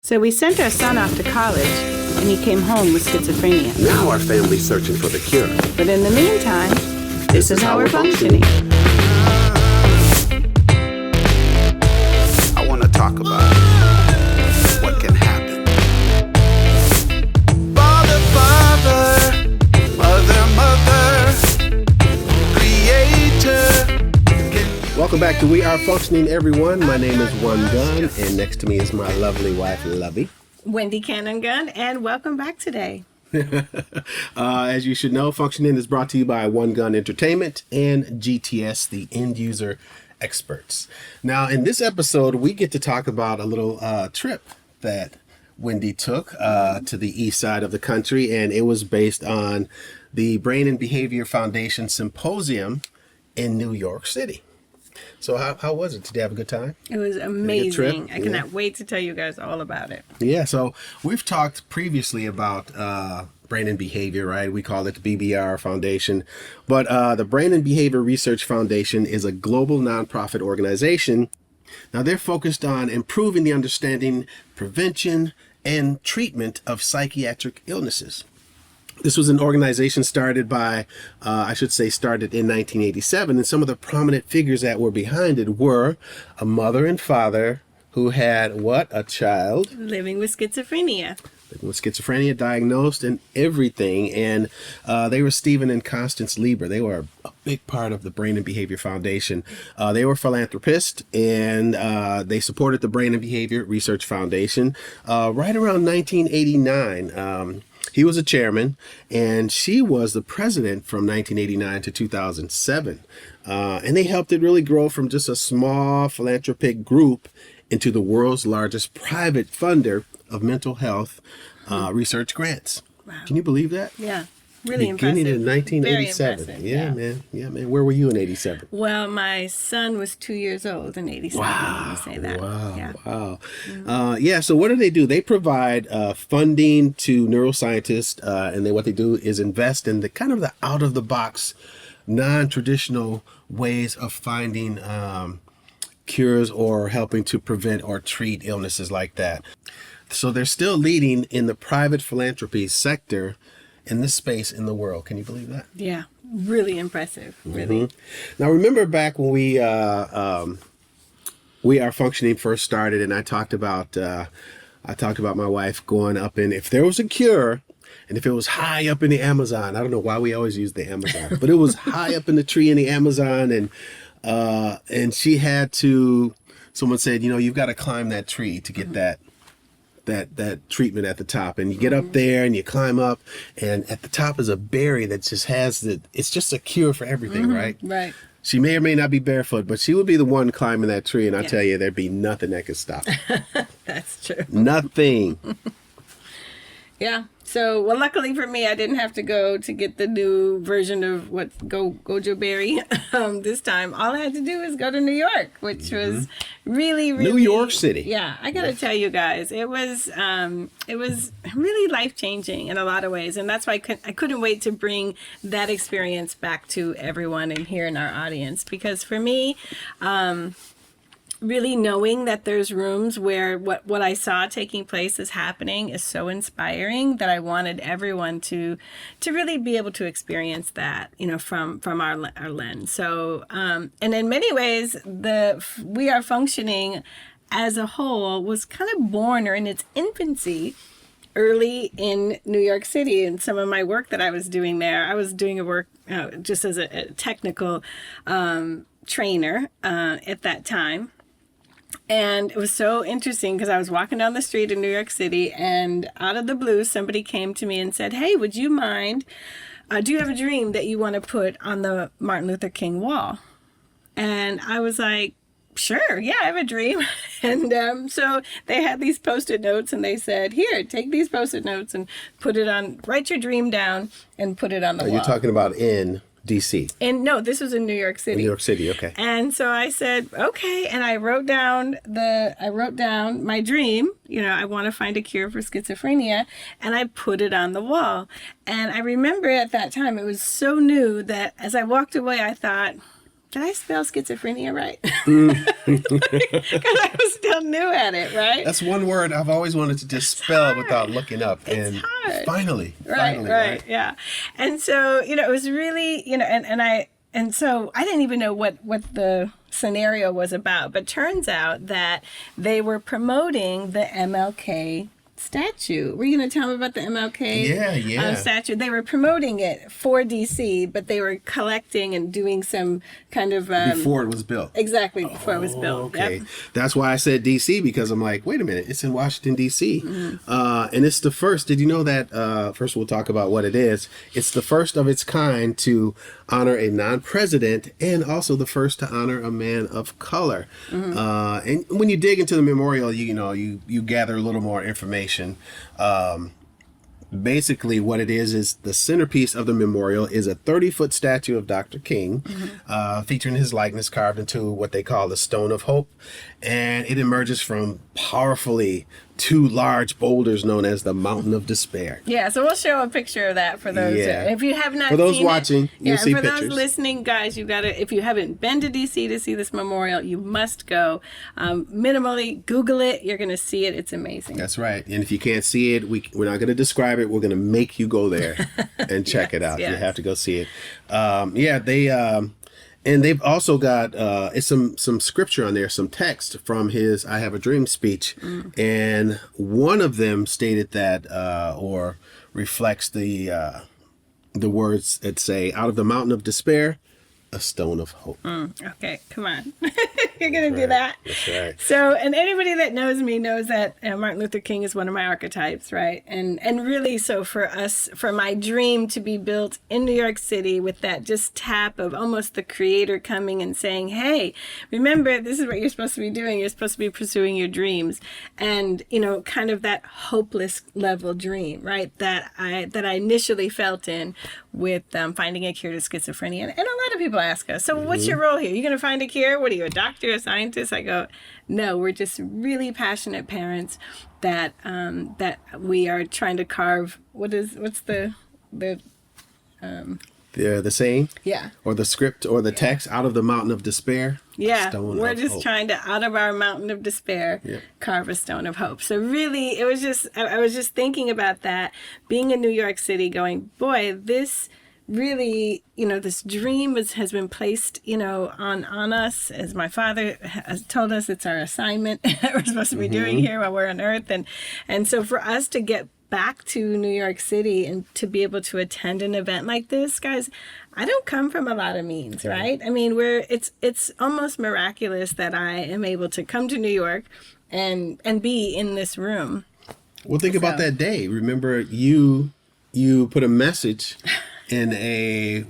So we sent our son off to college, and he came home with schizophrenia. Now our family's searching for the cure. But in the meantime, this is how we're functioning. I want to talk about what can happen. Father, Father, Mother, Creator. Welcome back to We Are Functioning, everyone. My name is One Gun, and next to me is my lovely wife, Lovey. Wendy Cannon Gun, and welcome back today. As you should know, Functioning is brought to you by One Gun Entertainment and GTS, the end user experts. Now, in this episode, we get to talk about a little trip that Wendy took to the east side of the country, and it was based on the Brain and Behavior Foundation Symposium in New York City. So how was it? Did you have a good time? It was amazing. I cannot wait to tell you guys all about it. Yeah, so we've talked previously about Brain and Behavior, right? We call it the BBR Foundation. But the Brain and Behavior Research Foundation is a global nonprofit organization. Now, they're focused on improving the understanding, prevention, and treatment of psychiatric illnesses. This was an organization started by, started in 1987. And some of the prominent figures that were behind it were a mother and father who had a child? Living with schizophrenia. With schizophrenia diagnosed and everything. And they were Stephen and Constance Lieber. They were a big part of the Brain and Behavior Foundation. They were philanthropists, and they supported the Brain and Behavior Research Foundation right around 1989. He was a chairman, and she was the president from 1989 to 2007. And they helped it really grow from just a small philanthropic group into the world's largest private funder of mental health research grants. Wow. Can you believe that? Yeah. Really Beginning impressive. in 1987. Very impressive, Yeah, man. Where were you in 87? Well, my son was 2 years old in 87. Wow. Let me say that. Wow. Mm-hmm. So what do? They provide funding to neuroscientists, and what they do is invest in the out of the box, non-traditional ways of finding cures or helping to prevent or treat illnesses like that. So they're still leading in the private philanthropy sector in this space in the world. Can you believe that? Yeah, really impressive. Really. Mm-hmm. Now, remember back when We Are Functioning first started, and I talked about my wife going up in, if there was a cure, and if it was high up in the Amazon. I don't know why we always use the Amazon, but it was high up in the tree in the Amazon, and she had to. Someone said, you've got to climb that tree to get that treatment at the top, and you get up there and you climb up, and at the top is a berry that just has it's just a cure for everything, right? Right. She may or may not be barefoot, but she would be the one climbing that tree, and I tell you, there'd be nothing that could stop her. That's true. Nothing. Yeah. So, luckily for me, I didn't have to go to get the new version of Gojo Berry this time. All I had to do was go to New York, which was really, really... New York City. Yeah. I got to tell you guys, it was really life-changing in a lot of ways. And that's why I couldn't wait to bring that experience back to everyone and here in our audience. Because for me... really knowing that there's rooms where what I saw taking place is happening is so inspiring that I wanted everyone to really be able to experience that, from our lens. So, and in many ways, We Are Functioning as a whole was kind of born or in its infancy early in New York City. And some of my work that I was doing there, I was doing a work just as a technical trainer at that time. And it was so interesting because I was walking down the street in New York City, and out of the blue, somebody came to me and said, "Hey, would you mind, do you have a dream that you want to put on the Martin Luther King wall?" And I was like, "Sure, yeah, I have a dream." And so they had these Post-it notes, and they said, "Here, take these Post-it notes and write your dream down and put it on the wall." You're talking about in D.C. And no, this was in New York City. New York City, okay. And so I said, okay, and I wrote down my dream. I want to find a cure for schizophrenia, and I put it on the wall. And I remember at that time it was so new that as I walked away, I thought, did I spell schizophrenia right? Because I was still new at it, right? That's one word I've always wanted to just spell without looking up. It's hard. Finally, Right, yeah. And so, it was really, and so I didn't even know what the scenario was about, but turns out that they were promoting the MLK statue. Were you going to tell me about the MLK statue? They were promoting it for DC, but they were collecting and doing some kind of... before it was built. Exactly, before it was built. Okay. Yep. That's why I said DC, because I'm like, wait a minute, it's in Washington, DC. And it's the first. Did you know that, first we'll talk about what it is. It's the first of its kind to honor a non-president and also the first to honor a man of color. And when you dig into the memorial, you gather a little more information. Basically what it is the centerpiece of the memorial is a 30-foot statue of Dr. King, featuring his likeness carved into what they call the Stone of Hope. And it emerges from powerfully two large boulders known as the Mountain of Despair. Yeah, so we'll show a picture of that for those. If you have not for those seen watching, you'll see for pictures. those listening, guys, you got to, if you haven't been to DC to see this memorial, you must go. Minimally, Google it. You're going to see it. It's amazing. That's right. And if you can't see it, we're not going to describe it. We're going to make you go there and check it out. Yes. You have to go see it. And they've also got it's some scripture on there, some text from his "I Have a Dream" speech, and one of them stated that or reflects the words that say, "Out of the mountain of despair, a stone of hope." Okay, come on. You're going to do that. That's right. So, and anybody that knows me knows that Martin Luther King is one of my archetypes, right? And really, so for us, for my dream to be built in New York City with that just tap of almost the creator coming and saying, hey, remember, this is what you're supposed to be doing. You're supposed to be pursuing your dreams. And, kind of that hopeless level dream, right? That I initially felt in with finding a cure to schizophrenia. And a lot of people ask us, so what's your role here? Are you going to find a cure? What are you, a doctor, a scientist? I go, no, we're just really passionate parents that we are trying to carve. What's the saying? Yeah. Or the script or the text, out of the mountain of despair. Yeah, we're just trying to, out of our mountain of despair, carve a stone of hope. So really, it was just, I was just thinking about that, being in New York City, going, boy, this really, this dream has been placed, on us, as my father has told us, it's our assignment that we're supposed to be doing here while we're on Earth. And so for us to get back to New York City and to be able to attend an event like this, guys, I don't come from a lot of means, right? I mean, it's almost miraculous that I am able to come to New York and be in this room. Well, think about that day. Remember, you put a message in a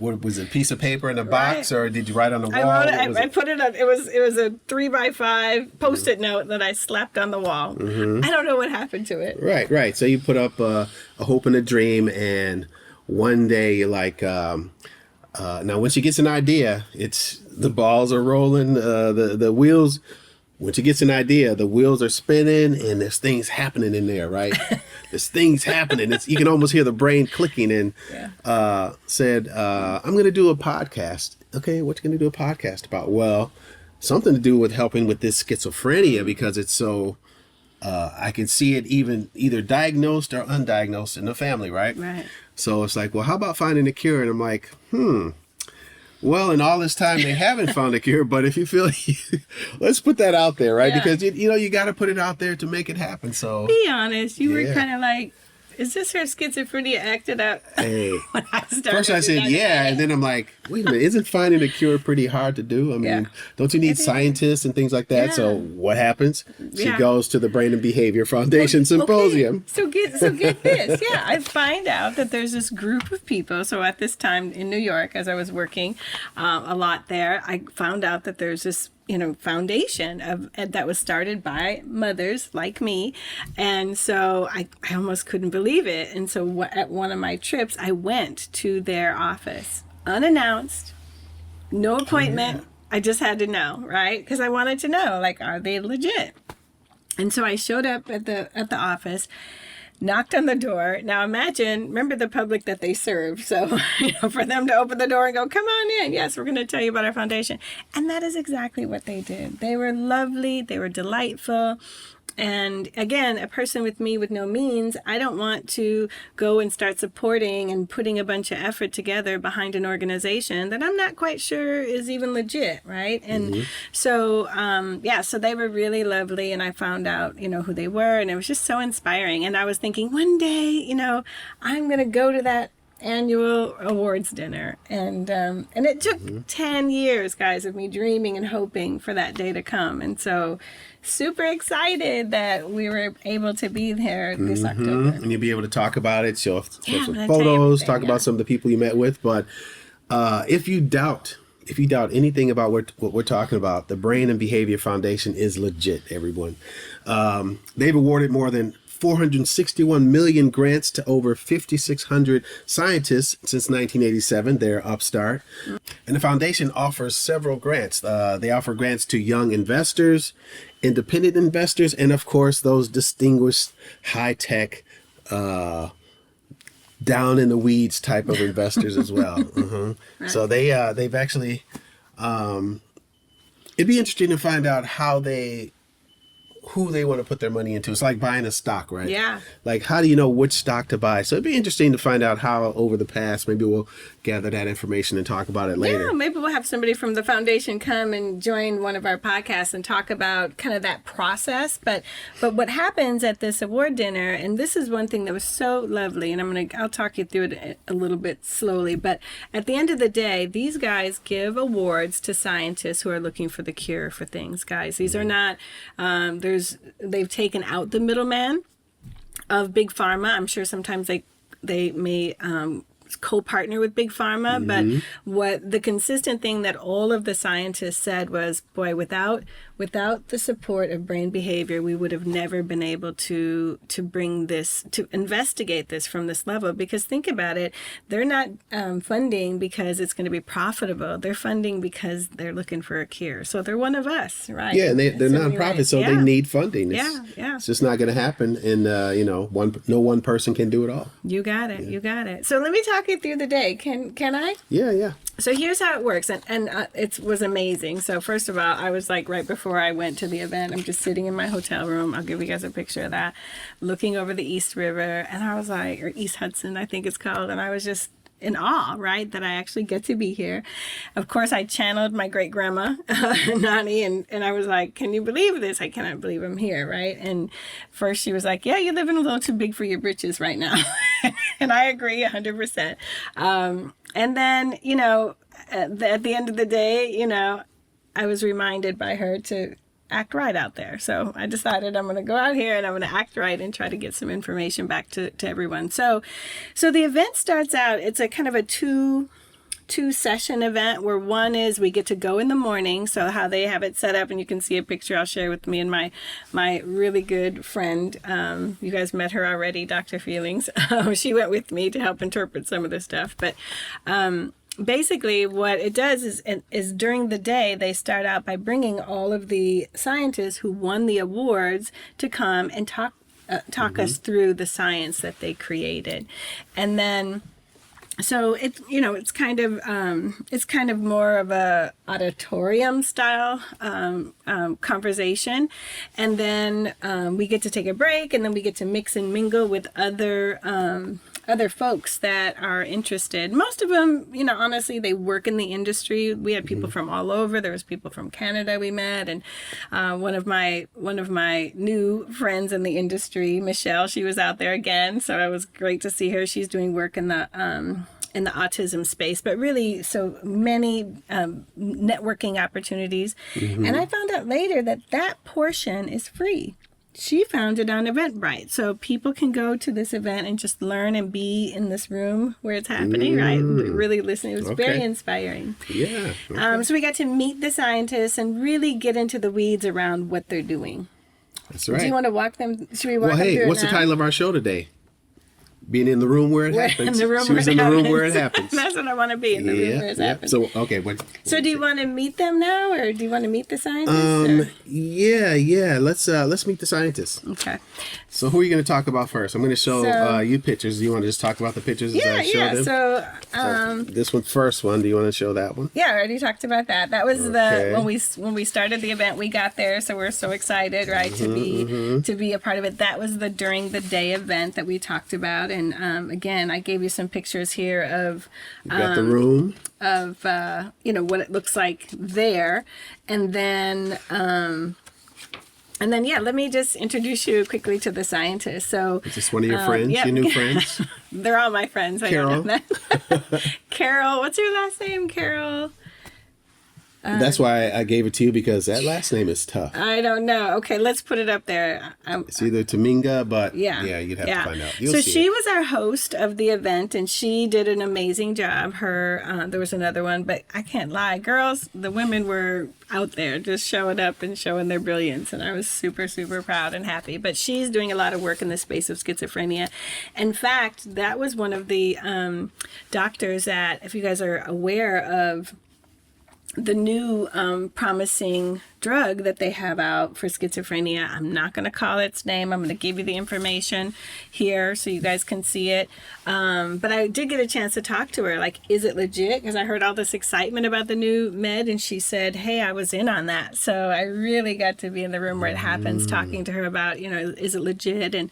piece of paper in a box, or did you write on the wall? I put it on. It was a 3x5 Post-it note that I slapped on the wall. I don't know what happened to it. Right. So you put up a hope and a dream, and one day you're like, now when she gets an idea, it's the balls are rolling, the wheels. When she gets an idea, the wheels are spinning, and there's things happening in there, right? There's things happening. You can almost hear the brain clicking, and said, I'm going to do a podcast. Okay, what you going to do a podcast about? Well, something to do with helping with this schizophrenia, because it's so, I can see it either diagnosed or undiagnosed in the family, right? Right. So it's like, well, how about finding a cure? And I'm like, well, in all this time, they haven't found a cure, but if you feel, let's put that out there, right? Because, you got to put it out there to make it happen. So be honest, you were kind of like, is this her schizophrenia acted out? Hey, when I started first I said, and then I'm like, wait a minute, isn't finding a cure pretty hard to do? I mean, don't you need scientists and things like that? So what happens? She goes to the Brain and Behavior Foundation Symposium. Okay. So get this. I find out that there's this group of people. So at this time in New York, as I was working a lot there, I found out that there's this foundation that was started by mothers like me. And so I almost couldn't believe it. And so at one of my trips, I went to their office unannounced, no appointment. I just had to know, right? Because I wanted to know, like, are they legit? And so I showed up at the office, knocked on the door. Now remember the public that they serve. So, for them to open the door and go, come on in. Yes, we're going to tell you about our foundation. And that is exactly what they did. They were lovely. They were delightful. And again, a person with no means, I don't want to go and start supporting and putting a bunch of effort together behind an organization that I'm not quite sure is even legit, right? And so, so they were really lovely, and I found out, who they were, and it was just so inspiring. And I was thinking, one day, I'm going to go to that annual awards dinner, and it took 10 years, guys, of me dreaming and hoping for that day to come. And so super excited that we were able to be there this October. And you'll be able to talk about it, show some photos, talk about some of the people you met with. But if you doubt anything about what we're talking about, the Brain and Behavior Foundation is legit, everyone. They've awarded more than 461 million grants to over 5,600 scientists since 1987. They're upstart. And the foundation offers several grants. They offer grants to young investors, independent investors, and of course, those distinguished high-tech, down in the weeds type of investors as well. Right. So they've actually, it'd be interesting to find out who they want to put their money into. It's like buying a stock, right? Yeah. Like, how do you know which stock to buy? So it'd be interesting to find out how over the past, maybe we'll gather that information and talk about it later. Yeah, maybe we'll have somebody from the foundation come and join one of our podcasts and talk about kind of that process. But what happens at this award dinner, and this is one thing that was so lovely, and I'll talk you through it a little bit slowly, but at the end of the day, these guys give awards to scientists who are looking for the cure for things, guys. These are not, they've taken out the middleman of big pharma. I'm sure sometimes they may co-partner with big pharma, but what the consistent thing that all of the scientists said was, boy, without the support of brain behavior, we would have never been able to bring this, to investigate this from this level. Because think about it, they're not funding because it's going to be profitable. They're funding because they're looking for a cure. So they're one of us, right? Yeah, and they're nonprofits, so they need funding. It's just not going to happen, and no one person can do it all. You got it. You got it. So let me talk you through the day. Can I? Yeah. So here's how it works, and it was amazing. So first of all, I was like, right before I went to the event, I'm just sitting in my hotel room. I'll give you guys a picture of that, looking over the East River, and I was like, or East Hudson, I think it's called, and I was just in awe, right, that I actually get to be here. Of course, I channeled my great grandma, Nani, and I was like, can you believe this? I cannot believe I'm here, right? And first she was like, yeah, you're living a little too big for your britches right now. And I agree 100%. And then, at the end of the day, I was reminded by her to act right out there. So I decided I'm going to go out here and I'm going to act right and try to get some information back to everyone. So the event starts out, it's a kind of a two session event where one is we get to go in the morning. So how they have it set up, and you can see a picture I'll share with me and my really good friend. You guys met her already, Dr. Feelings. She went with me to help interpret some of the stuff. But basically what it does is during the day, they start out by bringing all of the scientists who won the awards to come and talk us through the science that they created. And then so it's kind of more of a auditorium style conversation, and then we get to take a break, and then we get to mix and mingle with other folks that are interested. Most of them, honestly, they work in the industry. We had people from all over. There was people from Canada we met, and one of my new friends in the industry, Michelle, she was out there again. So it was great to see her. She's doing work in the autism space, but really so many networking opportunities. And I found out later that portion is free. She found it on Eventbrite. So people can go to this event and just learn and be in this room where it's happening, right? Really listen. It was very inspiring. Yeah. So we got to meet the scientists and really get into the weeds around what they're doing. That's right. Do you want to walk them? Should we walk them through it what's now? the title of our show today? Being in the room where it We're happens. in the room She was where in it the room happens. where it happens. That's what I want to be, in the room where it happens. So, okay. So do you want to meet them now, or do you want to meet the scientists? Yeah. Let's meet the scientists. Okay. So who are you going to talk about first? I'm going to show So- you pictures. Do you want to just talk about the pictures as I show them? So, this one, first one. Do you want to show that one? yeah, I already talked about that. That was Okay. when we started the event. We got there, so we're so excited, right, to be a part of it. That was the during the day event that we talked about, and again, I gave you some pictures here of You got the room. of what it looks like there, and then yeah, let me just introduce you quickly to the scientists. So Is this one of your friends? yeah. Your new friends? They're all my friends. I Carol. don't know that. Carol, what's your last name, Carol? That's why I gave it to you, because that last name is tough. I don't know. Okay, let's put it up there. It's either Taminga, but Yeah. you'd have to find out. You'll So see she it. was our host of the event, and she did an amazing job. There was another one, but I can't lie, girls. The women were out there just showing up and showing their brilliance, and I was super, super proud and happy. But she's doing a lot of work in the space of schizophrenia. In fact, that was one of the doctors that, if you guys are aware of the new promising drug that they have out for schizophrenia. I'm not going to call its name. I'm going to give you the information here so you guys can see it. But I did get a chance to talk to her. Like, is it legit? Because I heard all this excitement about the new med, and she said, hey, I was in on that. So I really got to be in the room where it happens, talking to her about, is it legit? And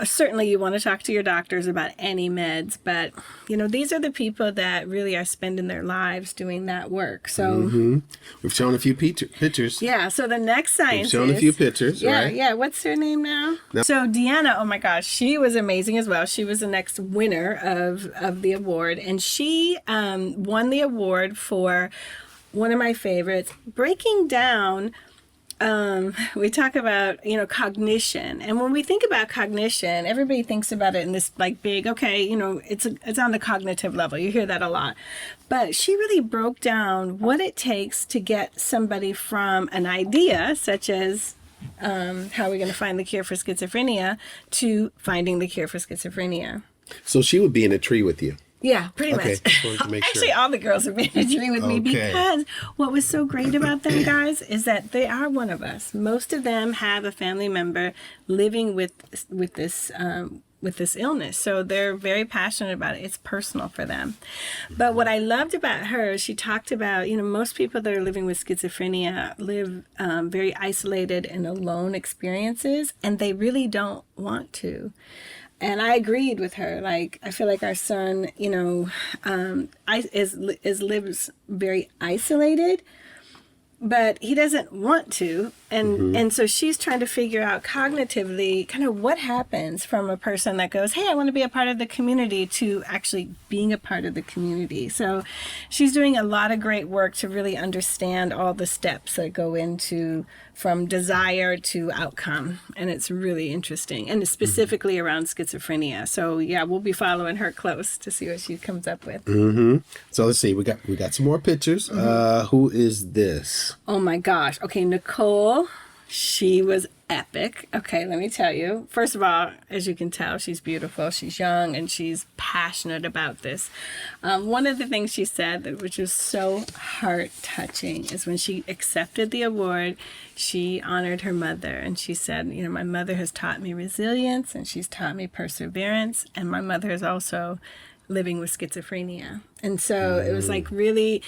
certainly you want to talk to your doctors about any meds. But, these are the people that really are spending their lives doing that work. So We've shown a few pictures. yeah, so the next scientist. We've shown a few pictures, Yeah, right? yeah. What's her name now? So Deanna, oh my gosh, she was amazing as well. She was the next winner of the award, and she won the award for one of my favorites, breaking down. We talk about, cognition. And when we think about cognition, everybody thinks about it in this like big, okay, it's on the cognitive level. You hear that a lot. But she really broke down what it takes to get somebody from an idea, such as how are we going to find the cure for schizophrenia, to finding the cure for schizophrenia. So she would be in a tree with you. Yeah, pretty Okay, much. just wanted to make Actually, sure. all the girls have been in a tree with me, Okay. because what was so great about them, guys, is that they are one of us. Most of them have a family member living with this illness, so they're very passionate about it. It's personal for them. But what I loved about her, she talked about, most people that are living with schizophrenia live very isolated and alone experiences, and they really don't want to. And I agreed with her. Like, I feel like our son, lives very isolated, but he doesn't want to. And so she's trying to figure out cognitively kind of what happens from a person that goes, hey, I want to be a part of the community, to actually being a part of the community. So she's doing a lot of great work to really understand all the steps that go into from desire to outcome. And it's really interesting, and it's specifically around schizophrenia. So yeah, we'll be following her close to see what she comes up with. So let's see. We got some more pictures. Who is this? Oh my gosh. Okay, Nicole, she was epic. Okay, let me tell you. First of all, as you can tell, she's beautiful. She's young, and she's passionate about this. One of the things she said, which was so heart-touching, is when she accepted the award, she honored her mother. And she said, my mother has taught me resilience, and she's taught me perseverance. And my mother is also living with schizophrenia. And so it was like really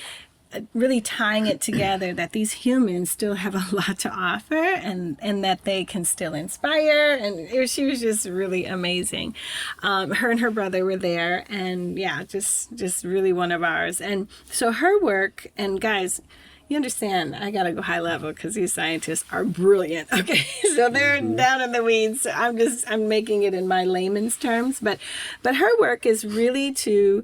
tying it together, that these humans still have a lot to offer, and that they can still inspire. And she was just really amazing. Her and her brother were there, and yeah, just really one of ours. And so her work, and guys, you understand, I gotta go high level because these scientists are brilliant. Okay, so they're down in the weeds. I'm making it in my layman's terms, but her work is really to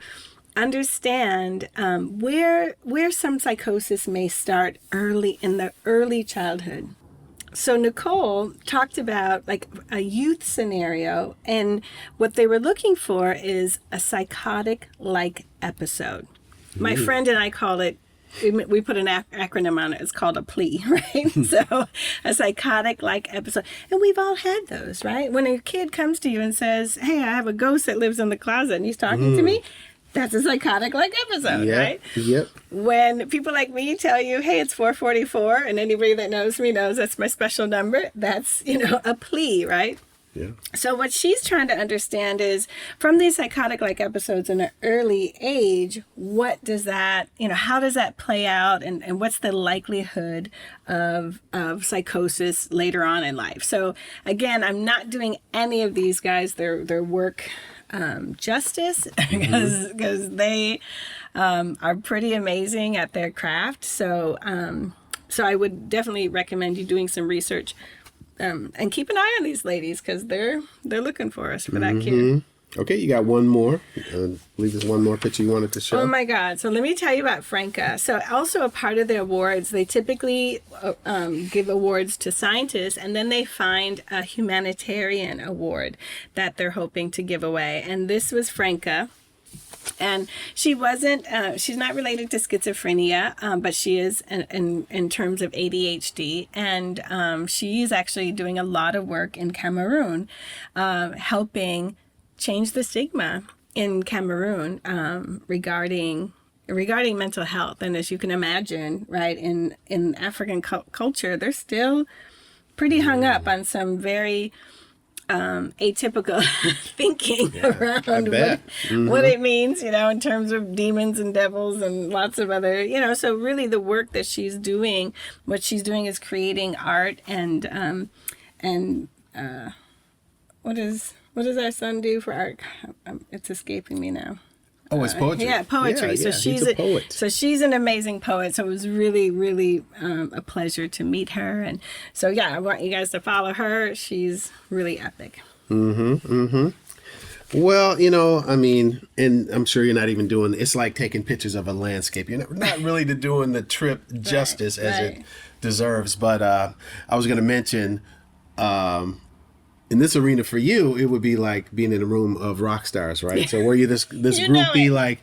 understand where some psychosis may start early in the early childhood. So Nicole talked about like a youth scenario, and what they were looking for is a psychotic-like episode. My friend and I call it we put an acronym on it. It's called a plea, right? So a psychotic-like episode. And we've all had those, right? When a kid comes to you and says, hey, I have a ghost that lives in the closet and he's talking to me, that's a psychotic-like episode, right? Yep. When people like me tell you, hey, it's 444, and anybody that knows me knows that's my special number, that's, a plea, right? Yeah. So what she's trying to understand is from these psychotic-like episodes in an early age, what does that, how does that play out, and what's the likelihood of psychosis later on in life? So again, I'm not doing any of these guys their work justice because they are pretty amazing at their craft. So I would definitely recommend you doing some research. And keep an eye on these ladies because they're looking for us for that kid. Okay, you got one more. I believe there's one more picture you wanted to show. Oh my God. So let me tell you about Franca. So also a part of the awards, they typically give awards to scientists, and then they find a humanitarian award that they're hoping to give away. And this was Franca. And she's not related to schizophrenia, but she is in terms of ADHD. And she is actually doing a lot of work in Cameroon, helping change the stigma in Cameroon regarding mental health. And as you can imagine, right, in African culture, they're still pretty hung up on some very atypical thinking around what it means, in terms of demons and devils and lots of other, so really the work that she's doing, what she's doing is creating art and what does our son do for art? It's escaping me now. Oh, it's poetry. Yeah, poetry. Yeah, so she's a poet. So she's an amazing poet. So it was really, really a pleasure to meet her. And so, I want you guys to follow her. She's really epic. Well, and I'm sure you're not even doing, it's like taking pictures of a landscape. You're not really doing the trip justice as it deserves. But I was going to mention, in this arena for you, it would be like being in a room of rock stars, right? So where you this groupie, like,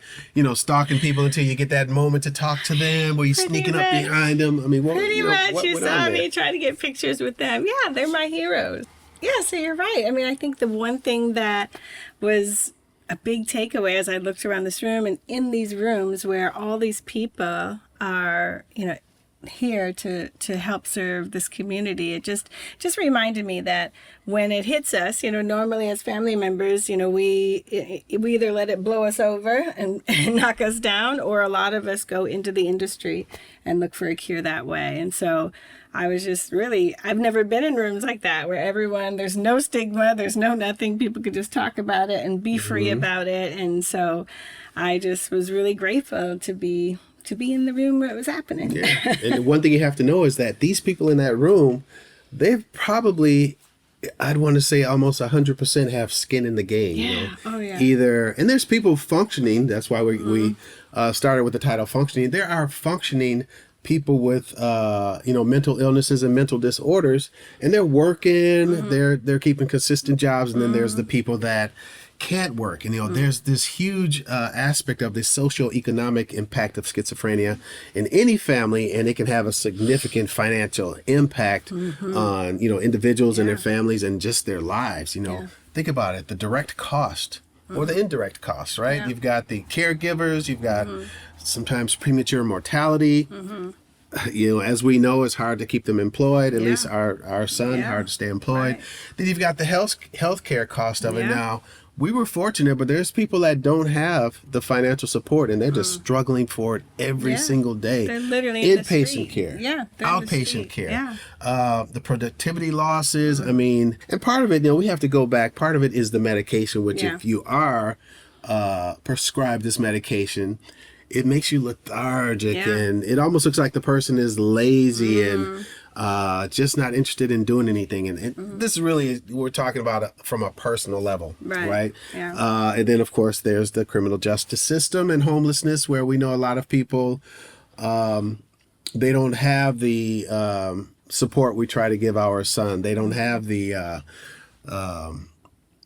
stalking people until you get that moment to talk to them, where you sneaking up behind them. I mean, you saw me trying to get pictures with them. Yeah, they're my heroes. Yeah, so you're right. I mean, I think the one thing that was a big takeaway as I looked around this room and in these rooms where all these people are, here to help serve this community, it just reminded me that when it hits us, normally as family members, we either let it blow us over and knock us down, or a lot of us go into the industry and look for a cure that way. And so I was just I've never been in rooms like that where there's no stigma, there's no nothing, people could just talk about it and be free about it. And so I just was really grateful to be in the room where it was happening. Yeah. And one thing you have to know is that these people in that room, they've probably, I'd want to say almost 100% have skin in the game. Yeah. Oh, yeah. And there's people functioning. That's why we started with the title Functioning. There are functioning people with, mental illnesses and mental disorders, and they're working, they're keeping consistent jobs. And then there's the people that can't work. And, there's this huge aspect of the socioeconomic impact of schizophrenia in any family, and it can have a significant financial impact on, individuals and their families and just their lives. Think about it, the direct cost or the indirect cost, right? Yeah. You've got the caregivers, you've got sometimes premature mortality. As we know, it's hard to keep them employed, at least our son, hard to stay employed. Right. Then you've got the health care cost of it now. We were fortunate, but there's people that don't have the financial support, and they're just struggling for it every single day. They're literally inpatient care, outpatient care, the productivity losses. I mean, and part of it, we have to go back. Part of it is the medication, which if you are prescribed this medication, it makes you lethargic, and it almost looks like the person is lazy and just not interested in doing anything. And this is really, we're talking about from a personal level, right? Yeah. And then, of course, there's the criminal justice system and homelessness, where we know a lot of people, they don't have the support we try to give our son. They don't have the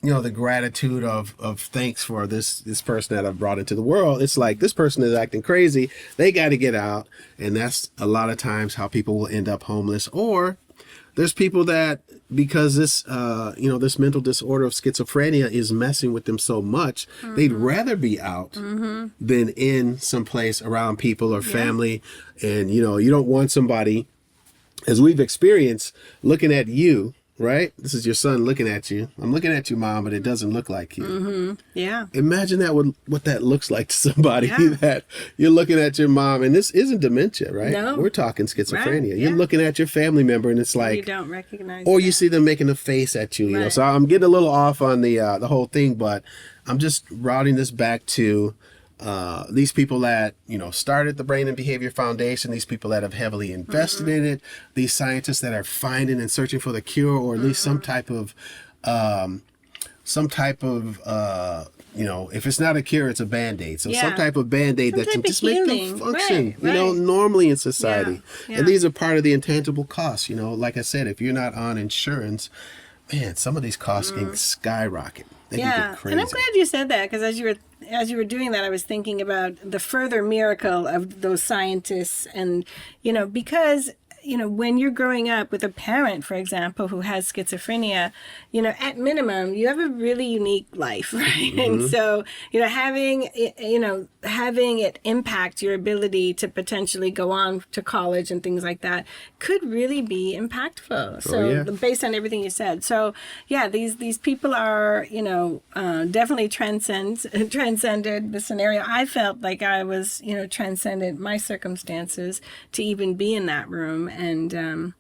the gratitude of thanks for this person that I've brought into the world. It's like, this person is acting crazy. They got to get out. And that's a lot of times how people will end up homeless. Or there's people that, because this, this mental disorder of schizophrenia is messing with them so much, they'd rather be out than in some place around people or family. And, you don't want somebody, as we've experienced, looking at you, right? This is your son looking at you. I'm looking at you, Mom, but it doesn't look like you. Yeah. Imagine that, what that looks like to somebody that you're looking at your mom, and this isn't dementia, right? No. We're talking schizophrenia. Right. You're looking at your family member, and it's like, you don't recognize or that. you see them making a face at you, you know. So I'm getting a little off on the whole thing, but I'm just routing this back to these people that, started the Brain and Behavior Foundation, these people that have heavily invested in it, these scientists that are finding and searching for the cure, or at least some type of, if it's not a cure, it's a Band-Aid. So some type of Band-Aid that can just make them function, normally in society. And these are part of the intangible costs, like I said, if you're not on insurance, man, some of these costs can skyrocket. They can get crazy. And I'm glad you said that, because as you were doing that, I was thinking about the further miracle of those scientists, and because when you're growing up with a parent, for example, who has schizophrenia, at minimum, you have a really unique life, right? And so, having it impact your ability to potentially go on to college and things like that could really be impactful. So based on everything you said. So these people are, definitely transcended the scenario. I felt like I was, transcended my circumstances to even be in that room. And,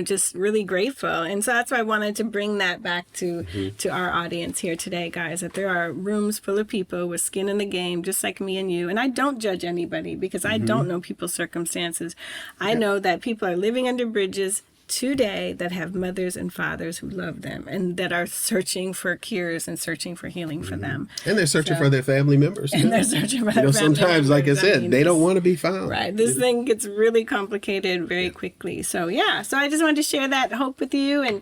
just really grateful. And so that's why I wanted to bring that back to our audience here today, guys, that there are rooms full of people with skin in the game, just like me and you. And I don't judge anybody, because I don't know people's circumstances. I know that people are living under bridges today that have mothers and fathers who love them and that are searching for cures and searching for healing for them. And they're searching for their family members. And they're searching for their family sometimes, members. like I said, they don't want to be found. Right. This thing gets really complicated very quickly. So, so I just wanted to share that hope with you. And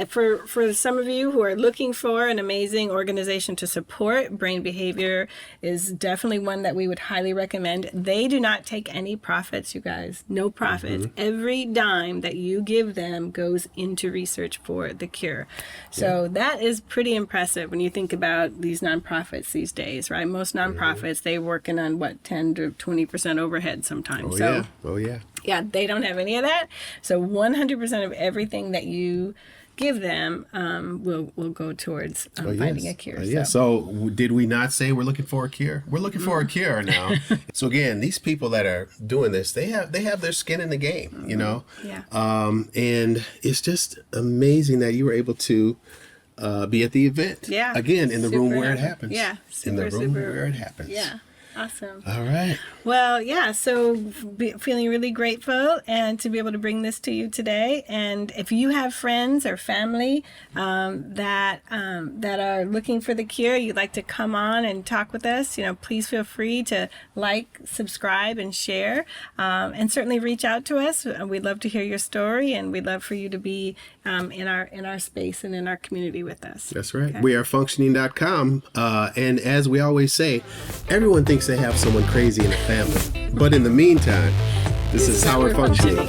for some of you who are looking for an amazing organization to support, Brain Behavior is definitely one that we would highly recommend. They do not take any profits, you guys. No profits. Every dime that you give them goes into research for the cure. So that is pretty impressive when you think about these nonprofits these days, right? Most nonprofits, they're working on 10 to 20% overhead sometimes. Yeah, they don't have any of that. So 100% of everything that you give them will go towards finding a cure. So did we not say we're looking for a cure? We're looking for a cure now. So again, these people that are doing this, they have their skin in the game, and it's just amazing that you were able to be at the event. Again, in the room where it happens. In the room where it happens. Awesome. All right. Well, so feeling really grateful and to be able to bring this to you today. And if you have friends or family that are looking for the cure, you'd like to come on and talk with us, please feel free to like, subscribe, and share. And certainly reach out to us. We'd love to hear your story, and we'd love for you to be in our space and in our community with us. That's right. Okay. We are functioning.com. And as we always say, everyone thinks they have someone crazy in the family. But in the meantime, this is how we're functioning.